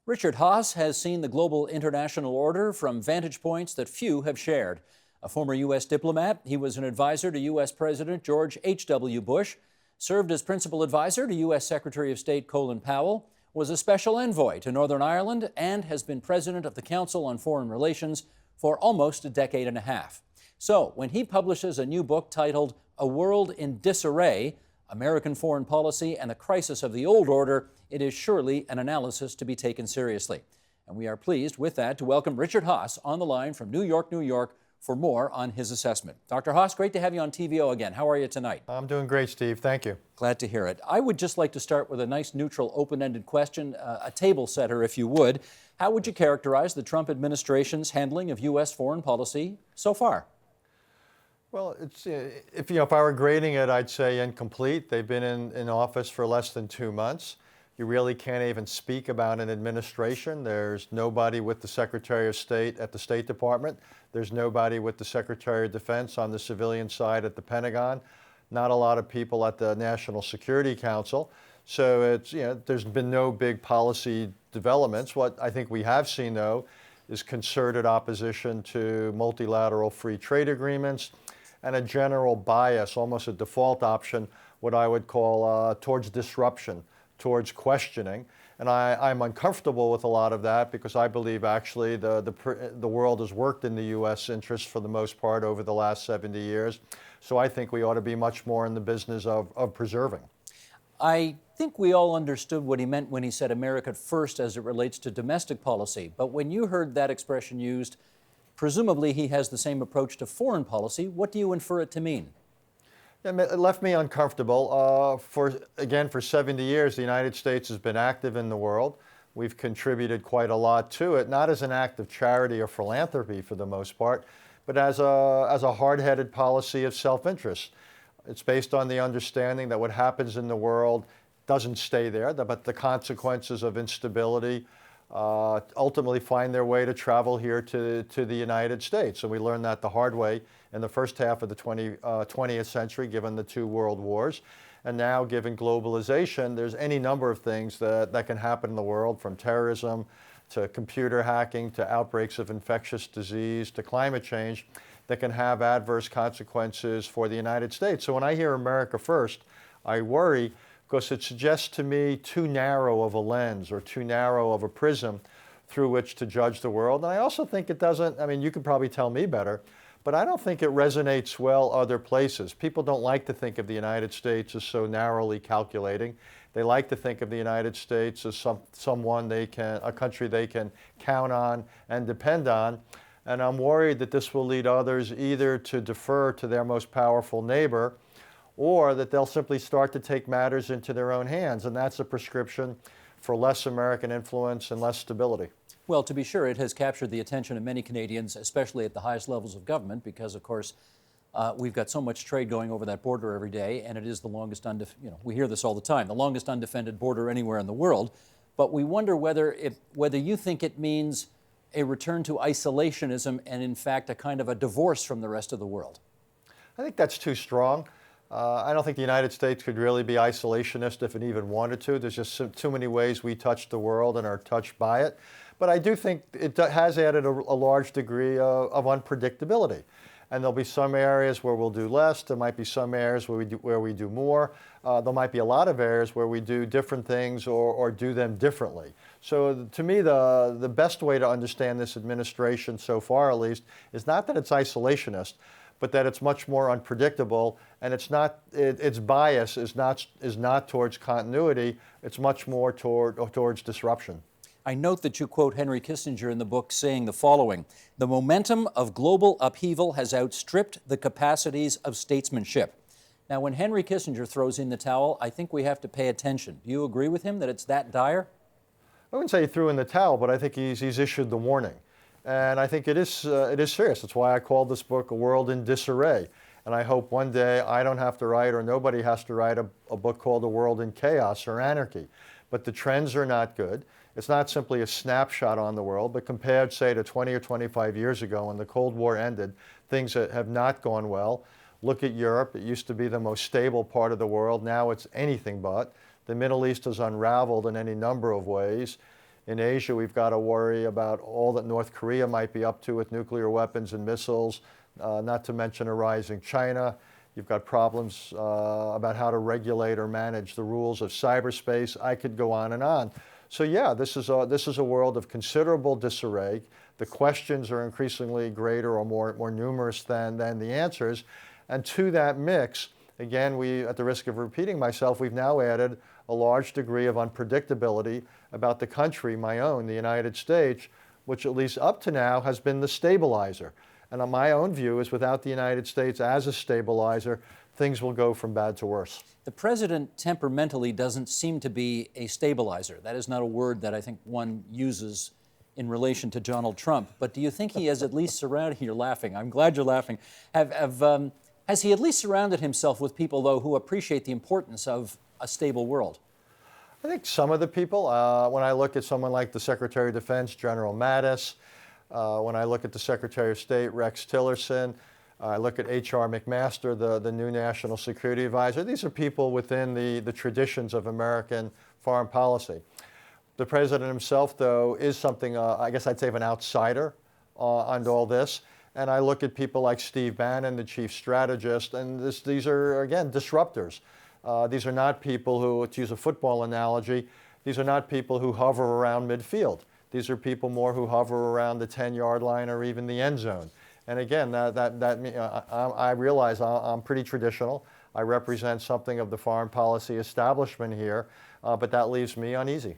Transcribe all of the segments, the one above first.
Richard Haass has seen the global international order from vantage points that few have shared. A former U.S. diplomat, he was an advisor to U.S. President George H.W. Bush, served as principal advisor to U.S. Secretary of State Colin Powell, was a special envoy to Northern Ireland, and has been president of the Council on Foreign Relations for almost a decade and a half. So, when he publishes a new book titled A World in Disarray, American Foreign Policy and the Crisis of the Old Order, it is surely an analysis to be taken seriously. And we are pleased with that to welcome Richard Haass on the line from New York, New York, for more on his assessment. Dr. Haass, great to have you on TVO again. How are you tonight? I'm doing great, Steve. Thank you. Glad to hear it. I would just like to start with a nice, neutral, open-ended question, a table setter, if you would. How would you characterize the Trump administration's handling of U.S. foreign policy so far? Well, it's, if I were grading it, I'd say incomplete. They've been in office for less than 2 months. You really can't even speak about an administration. There's nobody with the Secretary of State at the State Department. There's nobody with the Secretary of Defense on the civilian side at the Pentagon. Not a lot of people at the National Security Council. So it's, there's been no big policy developments. What I think we have seen, though, is concerted opposition to multilateral free trade agreements and a general bias, almost a default option, what I would call towards disruption, towards questioning. And I'm uncomfortable with a lot of that because I believe actually the world has worked in the U.S. interest for the most part over the last 70 years. So I think we ought to be much more in the business of preserving. I think we all understood what he meant when he said America first as it relates to domestic policy. But when you heard that expression used, presumably he has the same approach to foreign policy. What do you infer it to mean? It left me uncomfortable. For 70 years, the United States has been active in the world. We've contributed quite a lot to it, not as an act of charity or philanthropy for the most part, but as a hard-headed policy of self-interest. It's based on the understanding that what happens in the world doesn't stay there, but the consequences of instability ultimately find their way to travel here to the United States. And we learned that the hard way in the first half of the 20th century, given the 2 world wars. And now, given globalization, there's any number of things that can happen in the world, from terrorism to computer hacking to outbreaks of infectious disease to climate change, that can have adverse consequences for the United States. So when I hear America first, I worry, because it suggests to me too narrow of a lens or too narrow of a prism through which to judge the world. And I also think it doesn't, you could probably tell me better, but I don't think it resonates well other places. People don't like to think of the United States as so narrowly calculating. They like to think of the United States as a country they can count on and depend on. And I'm worried that this will lead others either to defer to their most powerful neighbor, or that they'll simply start to take matters into their own hands. And that's a prescription for less American influence and less stability. Well, to be sure, it has captured the attention of many Canadians, especially at the highest levels of government, because, of course, we've got so much trade going over that border every day, and it is the longest, we hear this all the time, the longest undefended border anywhere in the world. But we wonder whether you think it means a return to isolationism and, in fact, a kind of a divorce from the rest of the world. I think that's too strong. I don't think the United States could really be isolationist if it even wanted to. There's just too many ways we touch the world and are touched by it. But I do think it has added a large degree of unpredictability. And there'll be some areas where we'll do less. There might be some areas where we do more. There might be a lot of areas where we do different things or do them differently. So to me, the best way to understand this administration so far, at least, is not that it's isolationist, but that it's much more unpredictable, and its bias is not towards continuity. It's much more towards disruption. I note that you quote Henry Kissinger in the book saying the following: "The momentum of global upheaval has outstripped the capacities of statesmanship." Now, when Henry Kissinger throws in the towel, I think we have to pay attention. Do you agree with him that it's that dire? I wouldn't say he threw in the towel, but I think he's issued the warning. And I think it is serious. That's why I called this book A World in Disarray. And I hope one day I don't have to write, or nobody has to write, a book called A World in Chaos or Anarchy. But the trends are not good. It's not simply a snapshot on the world, but compared, say, to 20 or 25 years ago when the Cold War ended, things that have not gone well. Look at Europe. It used to be the most stable part of the world. Now it's anything but. The Middle East has unraveled in any number of ways. In Asia, we've got to worry about all that North Korea might be up to with nuclear weapons and missiles, not to mention a rising China. You've got problems about how to regulate or manage the rules of cyberspace. I could go on and on. So yeah, this is a world of considerable disarray. The questions are increasingly greater or more numerous than the answers. And to that mix, again, at the risk of repeating myself, we've now added a large degree of unpredictability about the country, my own, the United States, which at least up to now has been the stabilizer. And my own view is without the United States as a stabilizer, things will go from bad to worse. The president temperamentally doesn't seem to be a stabilizer. That is not a word that I think one uses in relation to Donald Trump. But do you think he has at least surrounded, you're laughing, I'm glad you're laughing, has he at least surrounded himself with people, though, who appreciate the importance of a stable world? I think some of the people, when I look at someone like the Secretary of Defense, General Mattis, when I look at the Secretary of State, Rex Tillerson, I look at H.R. McMaster, the new National Security Advisor. These are people within the traditions of American foreign policy. The President himself, though, is something, I guess I'd say, of an outsider on all this. And I look at people like Steve Bannon, the chief strategist, and these are, again, disruptors. These are not people who, to use a football analogy, these are not people who hover around midfield. These are people more who hover around the 10-yard line or even the end zone. And again, I realize I'm pretty traditional. I represent something of the foreign policy establishment here, but that leaves me uneasy.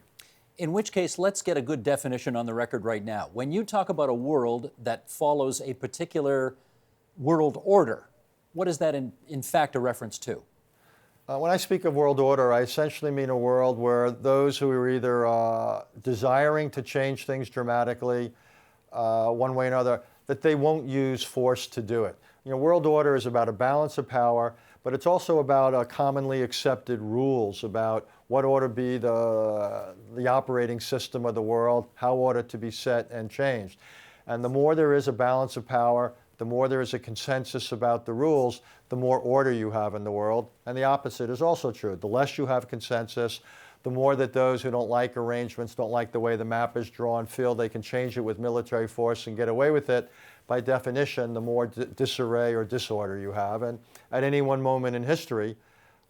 In which case, let's get a good definition on the record right now. When you talk about a world that follows a particular world order, what is that in fact a reference to? When I speak of world order, I essentially mean a world where those who are either desiring to change things dramatically, one way or another, that they won't use force to do it. You know, world order is about a balance of power, but it's also about commonly accepted rules about what ought to be the operating system of the world, how ought it to be set and changed. And the more there is a balance of power, the more there is a consensus about the rules, the more order you have in the world. And the opposite is also true. The less you have consensus, the more that those who don't like arrangements, don't like the way the map is drawn, feel they can change it with military force and get away with it, by definition, the more disarray or disorder you have. And at any one moment in history,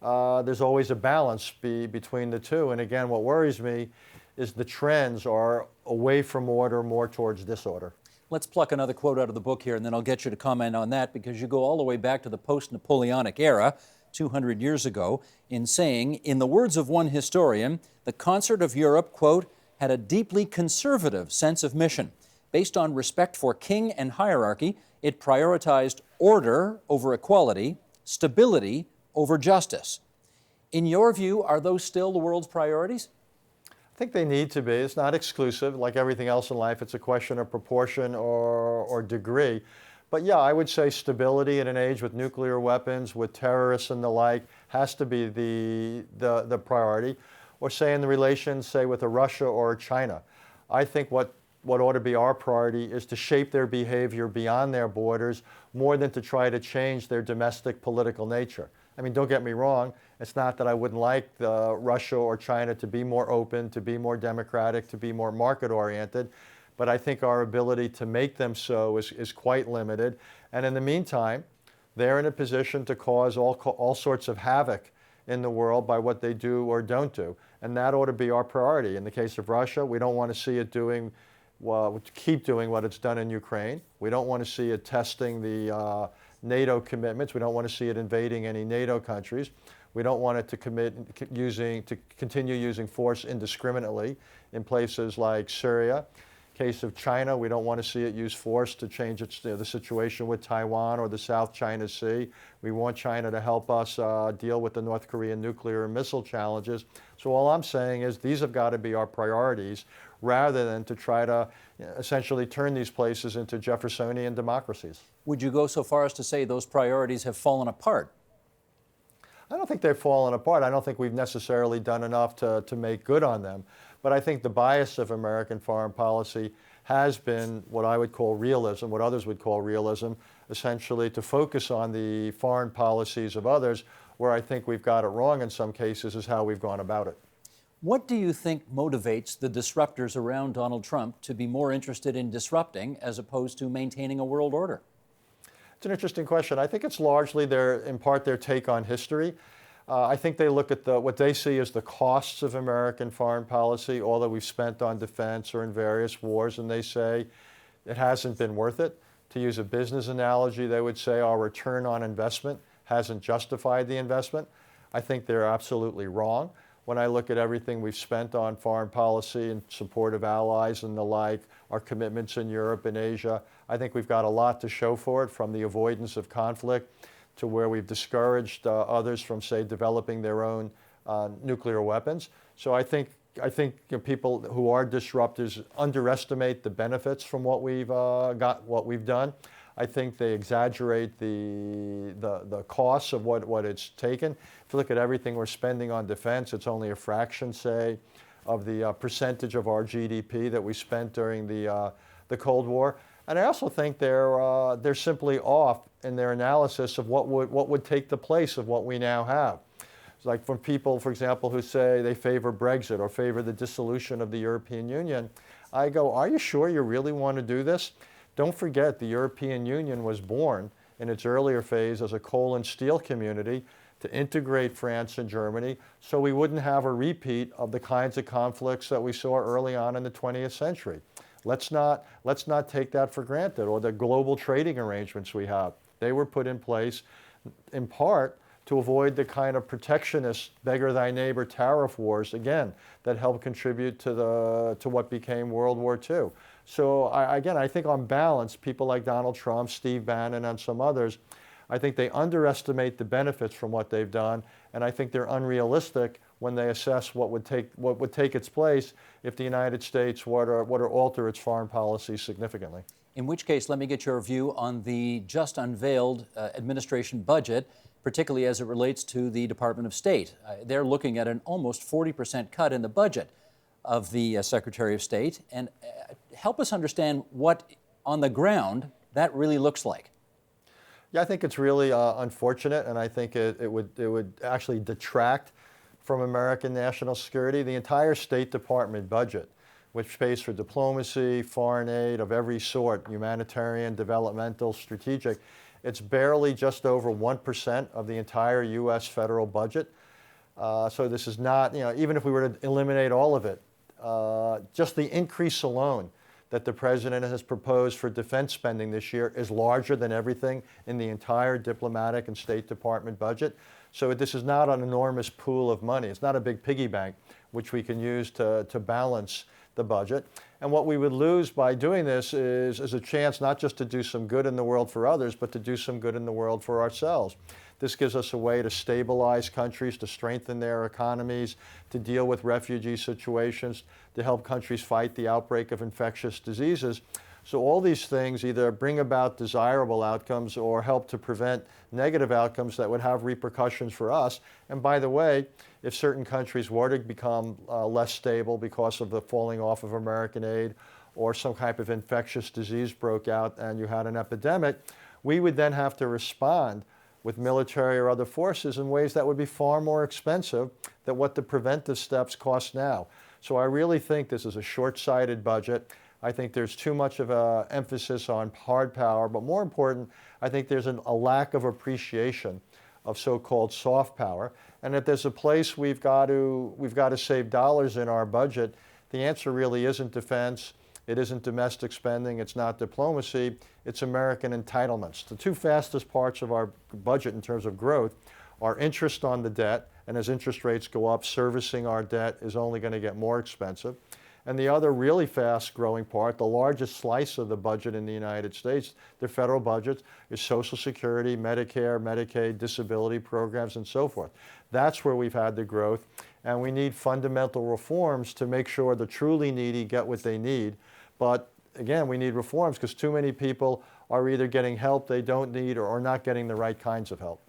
there's always a balance between the two. And again, what worries me is the trends are away from order, more towards disorder. Let's pluck another quote out of the book here, and then I'll get you to comment on that, because you go all the way back to the post-Napoleonic era, 200 years ago, in saying, in the words of one historian, the concert of Europe, quote, had a deeply conservative sense of mission. Based on respect for king and hierarchy, it prioritized order over equality, stability over justice. In your view, are those still the world's priorities? I think they need to be. It's not exclusive. Like everything else in life, it's a question of proportion or degree. But yeah, I would say stability in an age with nuclear weapons, with terrorists and the like, has to be the priority. Or say in the relations, say with a Russia or a China. I think what ought to be our priority is to shape their behavior beyond their borders more than to try to change their domestic political nature. I mean, don't get me wrong, it's not that I wouldn't like Russia or China to be more open, to be more democratic, to be more market-oriented, but I think our ability to make them so is quite limited. And in the meantime, they're in a position to cause all sorts of havoc in the world by what they do or don't do. And that ought to be our priority. In the case of Russia, we don't want to see it keep doing what it's done in Ukraine. We don't want to see it testing the NATO commitments. We don't want to see it invading any NATO countries. We don't want it to continue using force indiscriminately in places like Syria. Case of China, we don't want to see it use force to change the situation with Taiwan or the South China Sea. We want China to help us deal with the North Korean nuclear and missile challenges. So all I'm saying is these have got to be our priorities rather than to try to essentially turn these places into Jeffersonian democracies. Would you go so far as to say those priorities have fallen apart? I don't think they've fallen apart. I don't think we've necessarily done enough to make good on them. But I think the bias of American foreign policy has been what I would call realism, what others would call realism, essentially to focus on the foreign policies of others. Where I think we've got it wrong in some cases is how we've gone about it. What do you think motivates the disruptors around Donald Trump to be more interested in disrupting as opposed to maintaining a world order? It's an interesting question. I think it's largely in part their take on history. I think they look at what they see as the costs of American foreign policy, all that we've spent on defense or in various wars, and they say it hasn't been worth it. To use a business analogy, they would say our return on investment hasn't justified the investment. I think they're absolutely wrong. When I look at everything we've spent on foreign policy in support of allies and the like, our commitments in Europe and Asia, I think we've got a lot to show for it, from the avoidance of conflict to where we've discouraged others from, say, developing their own nuclear weapons. So I think people who are disruptors underestimate the benefits from what we've done. I think they exaggerate the costs of what it's taken. If you look at everything we're spending on defense, it's only a fraction, say, of the percentage of our GDP that we spent during the Cold War. And I also think they're simply off in their analysis of what would take the place of what we now have. It's like from people, for example, who say they favor Brexit or favor the dissolution of the European Union, I go, are you sure you really want to do this? Don't forget, the European Union was born in its earlier phase as a coal and steel community to integrate France and Germany so we wouldn't have a repeat of the kinds of conflicts that we saw early on in the 20th century. Let's not take that for granted, or the global trading arrangements we have. They were put in place in part to avoid the kind of protectionist, beggar thy neighbor tariff wars, again, that helped contribute to what became World War II. So I think on balance, people like Donald Trump, Steve Bannon, and some others, I think they underestimate the benefits from what they've done, and I think they're unrealistic when they assess what would take its place if the United States were to alter its foreign policy significantly. In which case, let me get your view on the just unveiled administration budget, particularly as it relates to the Department of State. They're looking at an almost 40% cut in the budget of the Secretary of State. And help us understand what, on the ground, that really looks like. Yeah, I think it's really unfortunate, and I think it would actually detract from American national security. The entire State Department budget, which pays for diplomacy, foreign aid of every sort, humanitarian, developmental, strategic, it's barely just over 1% of the entire U.S. federal budget. So this is not, even if we were to eliminate all of it, just the increase alone that the President has proposed for defense spending this year is larger than everything in the entire diplomatic and State Department budget. So this is not an enormous pool of money. It's not a big piggy bank which we can use to balance the budget. And what we would lose by doing this is a chance not just to do some good in the world for others, but to do some good in the world for ourselves. This gives us a way to stabilize countries, to strengthen their economies, to deal with refugee situations, to help countries fight the outbreak of infectious diseases. So all these things either bring about desirable outcomes or help to prevent negative outcomes that would have repercussions for us. And by the way, if certain countries were to become less stable because of the falling off of American aid, or some type of infectious disease broke out and you had an epidemic, we would then have to respond with military or other forces in ways that would be far more expensive than what the preventive steps cost now. So I really think this is a short-sighted budget. I think there's too much of an emphasis on hard power, but more important, I think there's a lack of appreciation of so-called soft power. And if there's a place we've got to save dollars in our budget, the answer really isn't defense. It isn't domestic spending, it's not diplomacy, it's American entitlements. The two fastest parts of our budget in terms of growth are interest on the debt, and as interest rates go up, servicing our debt is only going to get more expensive. And the other really fast growing part, the largest slice of the budget in the United States, the federal budget, is Social Security, Medicare, Medicaid, disability programs, and so forth. That's where we've had the growth, and we need fundamental reforms to make sure the truly needy get what they need. But again, we need reforms because too many people are either getting help they don't need or are not getting the right kinds of help.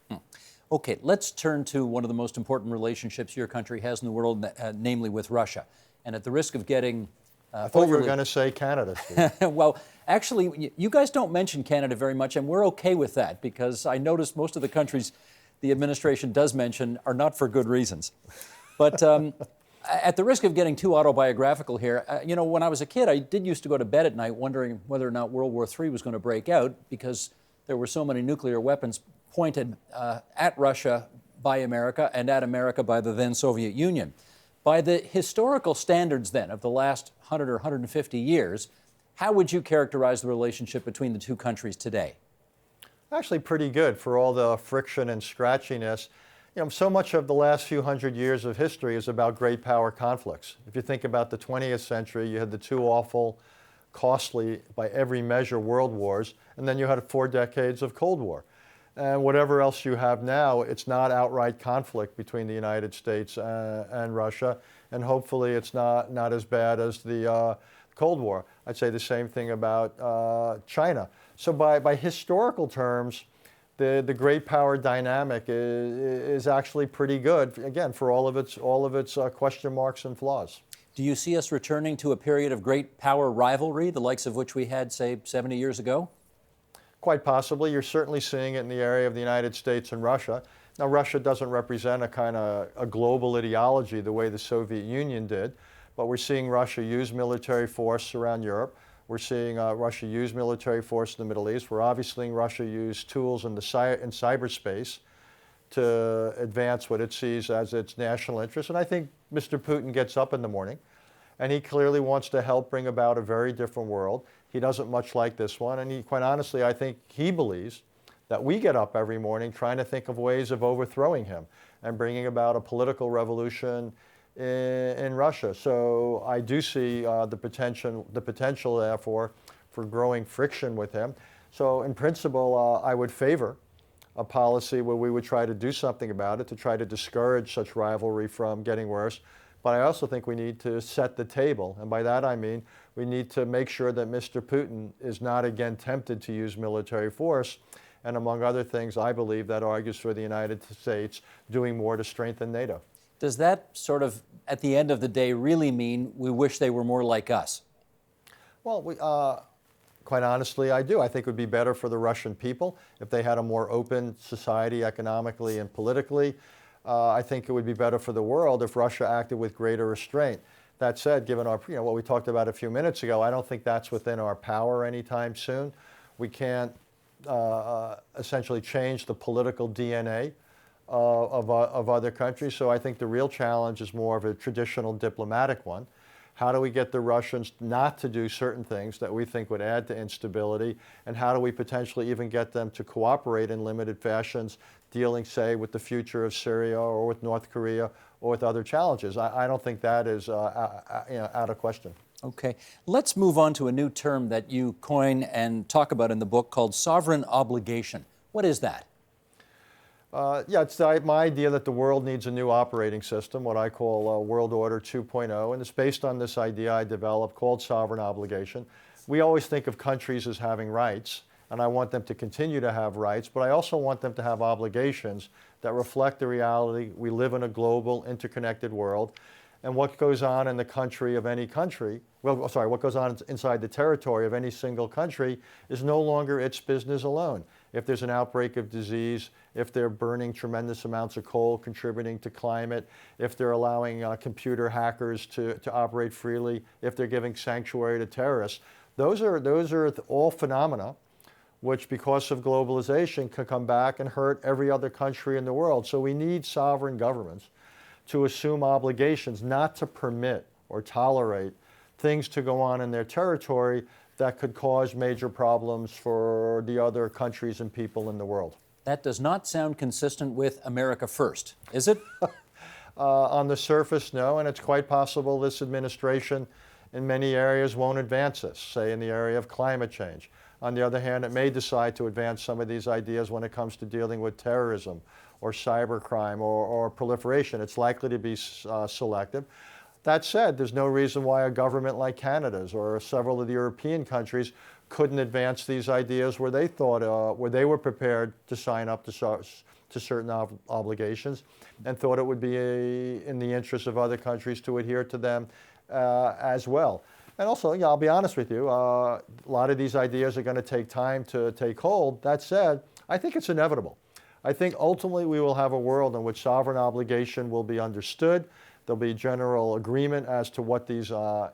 Okay, let's turn to one of the most important relationships your country has in the world, namely with Russia. And at the risk of getting I thought you were going to say Canada, Steve. Well, actually, you guys don't mention Canada very much, and we're okay with that because I noticed most of the countries the administration does mention are not for good reasons. But At the risk of getting too autobiographical here, you know, when I was a kid, I did used to go to bed at night wondering whether or not World War III was going to break out because there were so many nuclear weapons pointed at Russia by America and at America by the then Soviet Union. By the historical standards then of the last 100 or 150 years, how would you characterize the relationship between the two countries today? Actually pretty good for all the friction and scratchiness. You know, so much of the last few hundred years of history is about great power conflicts. If you think about the 20th century, you had the two awful, costly, by every measure, world wars, and then you had 4 decades of Cold War. And whatever else you have now, it's not outright conflict between the United States and Russia, and hopefully it's not as bad as the Cold War. I'd say the same thing about China. So by historical terms, the great power dynamic is actually pretty good, again, for all of its question marks and flaws. Do you see us returning to a period of great power rivalry, the likes of which we had, say, 70 years ago? Quite possibly. You're certainly seeing it in the area of the United States and Russia. Now, Russia doesn't represent a kind of a global ideology the way the Soviet Union did, but we're seeing Russia use military force around Europe. We're seeing Russia use military force in the Middle East. We're obviously seeing Russia use tools in cyberspace to advance what it sees as its national interest. And I think Mr. Putin gets up in the morning, and he clearly wants to help bring about a very different world. He doesn't much like this one, and quite honestly, I think he believes that we get up every morning trying to think of ways of overthrowing him and bringing about a political revolution in Russia. So I do see the potential therefore for growing friction with him. So in principle, I would favor a policy where we would try to do something about it to try to discourage such rivalry from getting worse. But I also think we need to set the table, and by that I mean we need to make sure that Mr. Putin is not again tempted to use military force. And among other things, I believe that argues for the United States doing more to strengthen NATO. Does that sort of, at the end of the day, really mean we wish they were more like us? Well, quite honestly, I do. I think it would be better for the Russian people if they had a more open society economically and politically. I think it would be better for the world if Russia acted with greater restraint. That said, given our, what we talked about a few minutes ago, I don't think that's within our power anytime soon. We can't essentially change the political DNA of other countries. So I think the real challenge is more of a traditional diplomatic one. How do we get the Russians not to do certain things that we think would add to instability? And how do we potentially even get them to cooperate in limited fashions, dealing, say, with the future of Syria or with North Korea or with other challenges? I don't think that is out of question. Okay. Let's move on to a new term that you coin and talk about in the book called sovereign obligation. What is that? Yeah, it's my idea that the world needs a new operating system, what I call World Order 2.0, and it's based on this idea I developed called sovereign obligation. We always think of countries as having rights, and I want them to continue to have rights, but I also want them to have obligations that reflect the reality. We live in a global, interconnected world, and what goes on in the country of any country, what goes on inside the territory of any single country is no longer its business alone. If there's an outbreak of disease, if they're burning tremendous amounts of coal contributing to climate, if they're allowing computer hackers to operate freely, if they're giving sanctuary to terrorists, those are all phenomena which, because of globalization, can come back and hurt every other country in the world. So we need sovereign governments to assume obligations not to permit or tolerate things to go on in their territory that could cause major problems for the other countries and people in the world. That does not sound consistent with America First, is it? On the surface, no, and it's quite possible this administration in many areas won't advance this, say in the area of climate change. On the other hand, it may decide to advance some of these ideas when it comes to dealing with terrorism or cybercrime or proliferation. It's likely to be selective. That said, there's no reason why a government like Canada's or several of the European countries couldn't advance these ideas where they thought, where they were prepared to sign up to certain obligations and thought it would be in the interest of other countries to adhere to them as well. And also, I'll be honest with you, a lot of these ideas are going to take time to take hold. That said, I think it's inevitable. I think ultimately we will have a world in which sovereign obligation will be understood, There'll be general agreement as to what these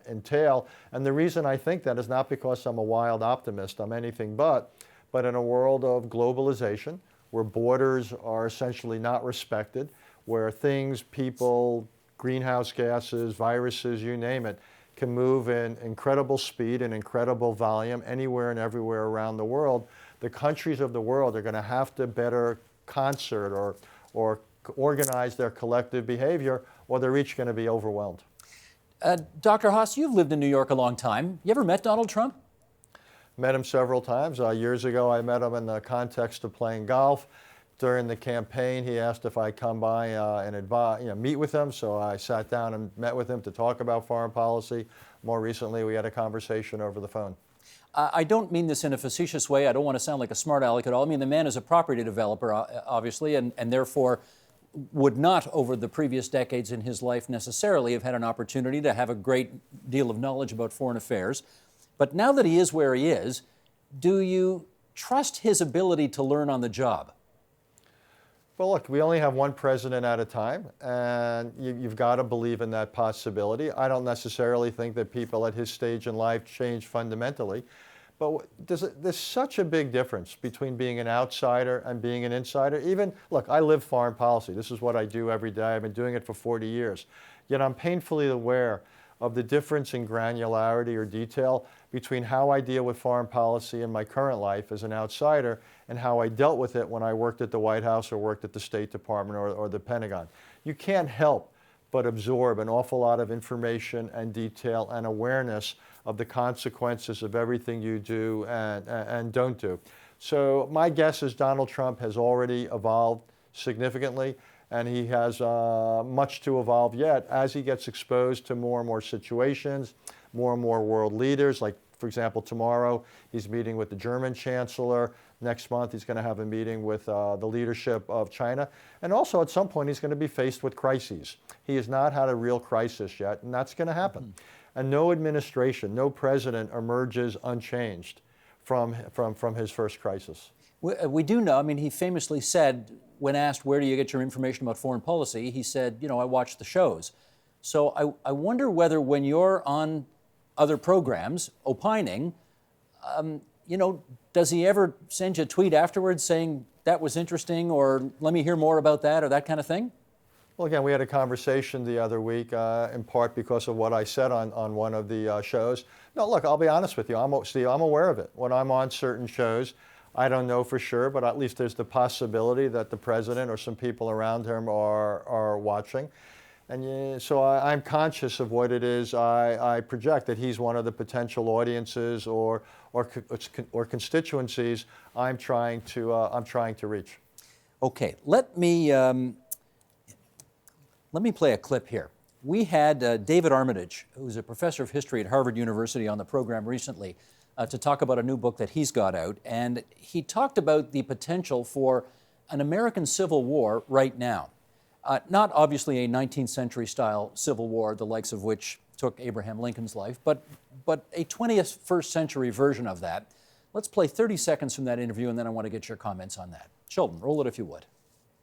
entail. And the reason I think that is not because I'm a wild optimist, I'm anything but in a world of globalization, where borders are essentially not respected, where things, people, greenhouse gases, viruses, you name it, can move in incredible speed and incredible volume anywhere and everywhere around the world, the countries of the world are going to have to better concert or organize their collective behavior, or they're each going to be overwhelmed. Dr. Haass, you've lived in New York a long time. You ever met Donald Trump? Met him several times. Years ago, I met him in the context of playing golf. During the campaign, he asked if I'd come by and meet with him, so I sat down and met with him to talk about foreign policy. More recently, we had a conversation over the phone. I don't mean this in a facetious way. I don't want to sound like a smart aleck at all. I mean, the man is a property developer, obviously, and therefore would not, over the previous decades in his life, necessarily have had an opportunity to have a great deal of knowledge about foreign affairs. But now that he is where he is, do you trust his ability to learn on the job? Well, look, we only have one president at a time, and you've got to believe in that possibility. I don't necessarily think that people at his stage in life change fundamentally, but there's such a big difference between being an outsider and being an insider. Even, look, I live foreign policy. This is what I do every day. I've been doing it for 40 years. Yet I'm painfully aware of the difference in granularity or detail between how I deal with foreign policy in my current life as an outsider and how I dealt with it when I worked at the White House or worked at the State Department or the Pentagon. You can't help but absorb an awful lot of information and detail and awareness of the consequences of everything you do and don't do. So my guess is Donald Trump has already evolved significantly, and he has much to evolve yet as he gets exposed to more and more situations, more and more world leaders. Like, for example, tomorrow he's meeting with the German Chancellor. Next month he's going to have a meeting with the leadership of China. And also at some point he's going to be faced with crises. He has not had a real crisis yet, and that's going to happen. Mm-hmm. And no administration, no president emerges unchanged from his first crisis. We do know, I mean, he famously said, when asked, where do you get your information about foreign policy, he said, you know, I watch the shows. So I wonder whether when you're on other programs opining, you know, does he ever send you a tweet afterwards saying, that was interesting, or let me hear more about that, or that kind of thing? Well, again, we had a conversation the other week, in part because of what I said on one of the shows. No, look, I'll be honest with you, Steve, I'm aware of it. When I'm on certain shows, I don't know for sure, but at least there's the possibility that the president or some people around him are watching. And so I'm conscious of what it is I project, that he's one of the potential audiences or constituencies I'm trying to reach. Okay, let me play a clip here. We had David Armitage, who's a professor of history at Harvard University, on the program recently to talk about a new book that he's got out. And he talked about the potential for an American Civil War right now. Not obviously a 19th century style Civil War, the likes of which took Abraham Lincoln's life, but a 21st century version of that. Let's play 30 seconds from that interview, and then I want to get your comments on that. Sheldon, roll it if you would.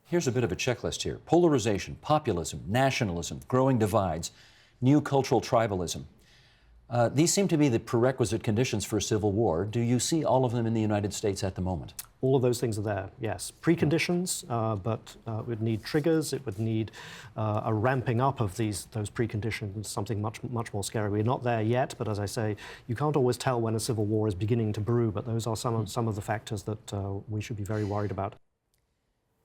Here's a bit of a checklist here. Polarization, populism, nationalism, growing divides, new cultural tribalism. These seem to be the prerequisite conditions for a civil war. Do you see all of them in the United States at the moment? All of those things are there, yes. Preconditions, but it would need triggers. It would need a ramping up of those preconditions, something much more scary. We're not there yet, but as I say, you can't always tell when a civil war is beginning to brew, but those are some of the factors that we should be very worried about.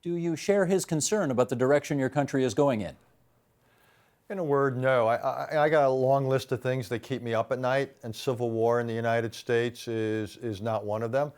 Do you share his concern about the direction your country is going in? In a word, no. I got a long list of things that keep me up at night, and civil war in the United States is not one of them.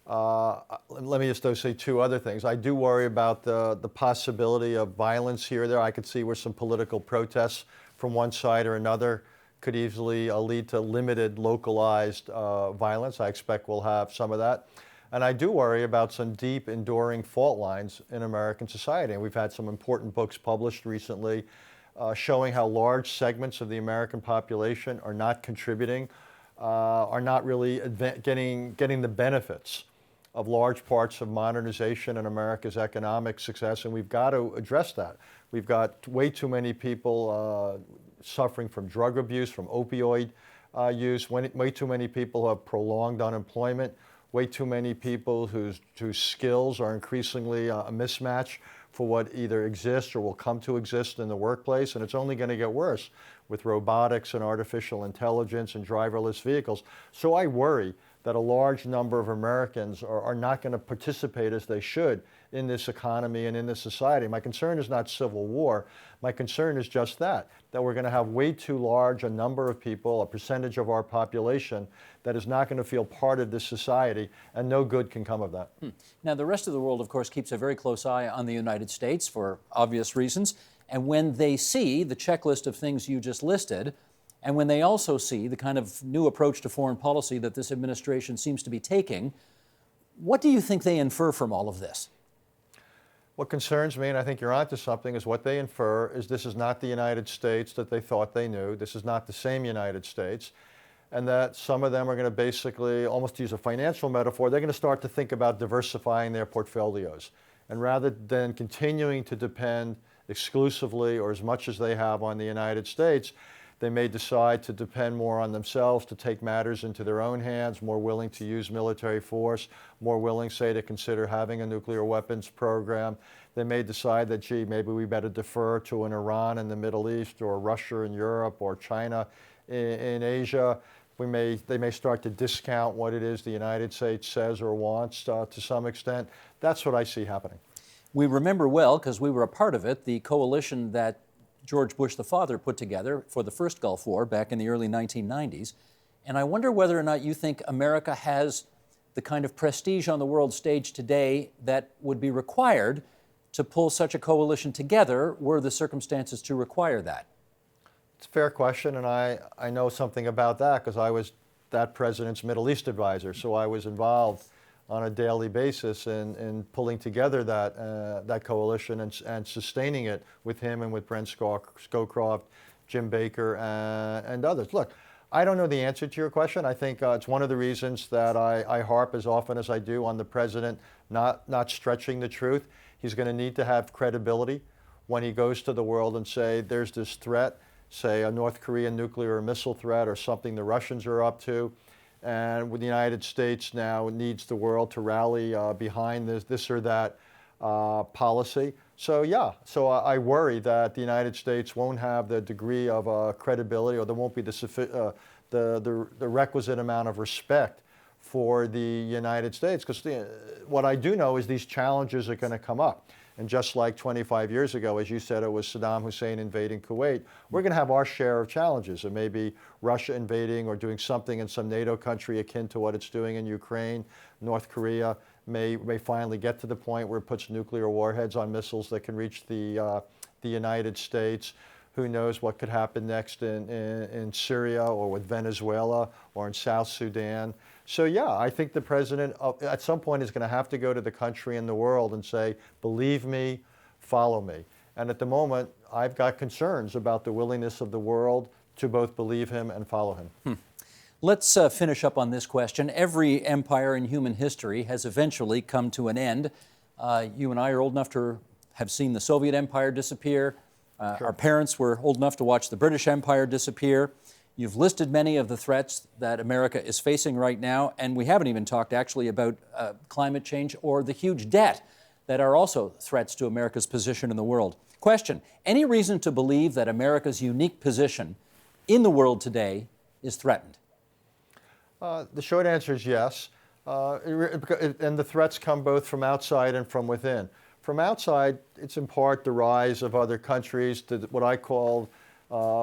Let me just say two other things. I do worry about the possibility of violence here or there. I could see where some political protests from one side or another could easily lead to limited, localized violence. I expect we'll have some of that. And I do worry about some deep, enduring fault lines in American society. And we've had some important books published recently showing how large segments of the American population are not contributing, are not really getting the benefits of large parts of modernization and America's economic success, and we've got to address that. We've got way too many people suffering from drug abuse, from opioid use, way too many people who have prolonged unemployment, way too many people whose skills are increasingly a mismatch for what either exists or will come to exist in the workplace, and it's only going to get worse with robotics and artificial intelligence and driverless vehicles. So I worry that a large number of Americans are not going to participate as they should in this economy and in this society. My concern is not civil war. My concern is just that we're going to have way too large a number of people, a percentage of our population, that is not going to feel part of this society, and no good can come of that. Now, the rest of the world, of course, keeps a very close eye on the United States for obvious reasons. And when they see the checklist of things you just listed, and when they also see the kind of new approach to foreign policy that this administration seems to be taking, what do you think they infer from all of this? What concerns me, and I think you're onto something, is what they infer is this is not the United States that they thought they knew. This is not the same United States. And that some of them are going to basically, almost to use a financial metaphor, they're going to start to think about diversifying their portfolios. And rather than continuing to depend exclusively or as much as they have on the United States, they may decide to depend more on themselves, to take matters into their own hands, more willing to use military force, more willing, say, to consider having a nuclear weapons program. They may decide that, gee, maybe we better defer to an Iran in the Middle East, or Russia in Europe, or China in Asia. They may start to discount what it is the United States says or wants to some extent. That's what I see happening. We remember well, because we were a part of it, the coalition that George Bush the father put together for the first Gulf War back in the early 1990s. And I wonder whether or not you think America has the kind of prestige on the world stage today that would be required to pull such a coalition together were the circumstances to require that. It's a fair question, and I know something about that because I was that president's Middle East advisor, so I was involved on a daily basis in pulling together that coalition and sustaining it with him and with Brent Scowcroft, Jim Baker, and others. Look, I don't know the answer to your question. I think it's one of the reasons that I harp as often as I do on the president not stretching the truth. He's going to need to have credibility when he goes to the world and say there's this threat, say a North Korean nuclear or missile threat or something the Russians are up to. And the United States now needs the world to rally behind this or that policy. So yeah, so I worry that the United States won't have the degree of credibility, or there won't be the requisite amount of respect for the United States. Because what I do know is these challenges are going to come up. And just like 25 years ago, as you said, it was Saddam Hussein invading Kuwait, we're going to have our share of challenges. It may be Russia invading or doing something in some NATO country akin to what it's doing in Ukraine. North Korea may finally get to the point where it puts nuclear warheads on missiles that can reach the United States. Who knows what could happen next in Syria or with Venezuela or in South Sudan. So yeah, I think the president at some point is going to have to go to the country and the world and say, believe me, follow me. And at the moment, I've got concerns about the willingness of the world to both believe him and follow him. Let's finish up on this question. Every empire in human history has eventually come to an end. You and I are old enough to have seen the Soviet Empire disappear. Sure. Our parents were old enough to watch the British Empire disappear. You've listed many of the threats that America is facing right now, and we haven't even talked actually about climate change or the huge debt that are also threats to America's position in the world. Question, any reason to believe that America's unique position in the world today is threatened? The short answer is yes, and the threats come both from outside and from within. From outside, it's in part the rise of other countries to what I call,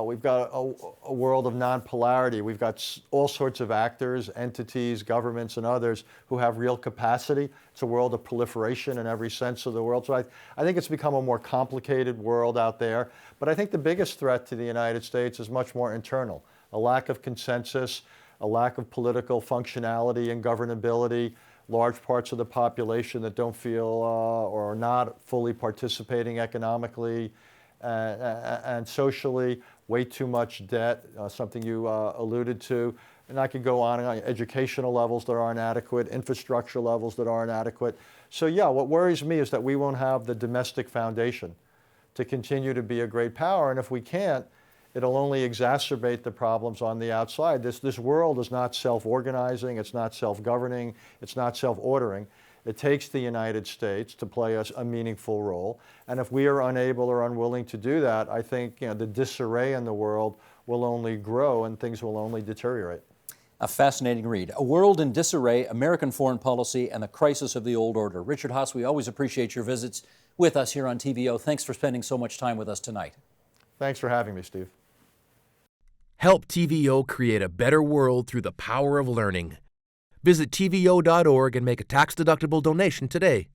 we've got a world of non-polarity. We've got all sorts of actors, entities, governments, and others who have real capacity. It's a world of proliferation in every sense of the world. So I think it's become a more complicated world out there. But I think the biggest threat to the United States is much more internal. A lack of consensus, a lack of political functionality and governability, large parts of the population that don't feel or are not fully participating economically and socially, way too much debt, something you alluded to. And I could go on and on, educational levels that aren't adequate, infrastructure levels that aren't adequate. So yeah, what worries me is that we won't have the domestic foundation to continue to be a great power. And if we can't, it'll only exacerbate the problems on the outside. This world is not self-organizing, it's not self-governing, it's not self-ordering. It takes the United States to play a meaningful role. And if we are unable or unwilling to do that, I think the disarray in the world will only grow and things will only deteriorate. A fascinating read. A World in Disarray, American Foreign Policy and the Crisis of the Old Order. Richard Haass, we always appreciate your visits with us here on TVO. Thanks for spending so much time with us tonight. Thanks for having me, Steve. Help TVO create a better world through the power of learning. Visit TVO.org and make a tax-deductible donation today.